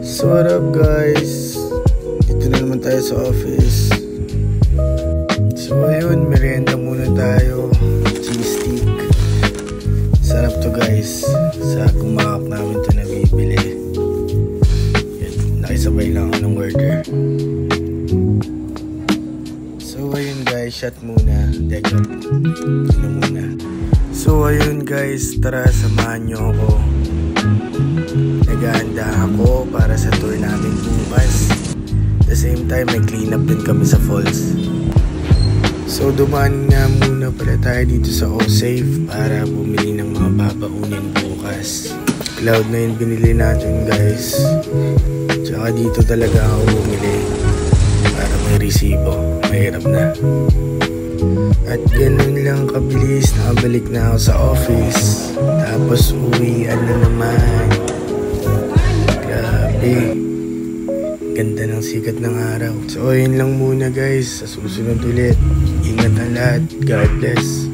So what up guys? Dito na naman tayo sa office. So ayun, merienda muna tayo. Cheese stick. Sarap to guys. Sa kumakap namin to nabibili. Yan, nakisabay lang ako ng order. So ayun guys, shot muna. Dekap. Ano muna. So ayun guys, tara samahan nyo ako. Naghahanda ako para sa tour namin bukas. At the same time, may clean up din kami sa falls. So dumaan nga muna pala tayo dito sa O-Safe para bumili ng mga babaunin bukas. Cloud9 binili natin guys. Tsaka dito talaga ako bumili para may resibo. Mahirap na. At ganun lang kabilis, nakabalik na ako sa office. Tapos uwian na naman. Grabe, ganda ng sikat ng araw. So ayun lang muna guys, sa susunod ulit. Ingat ang lahat, God bless.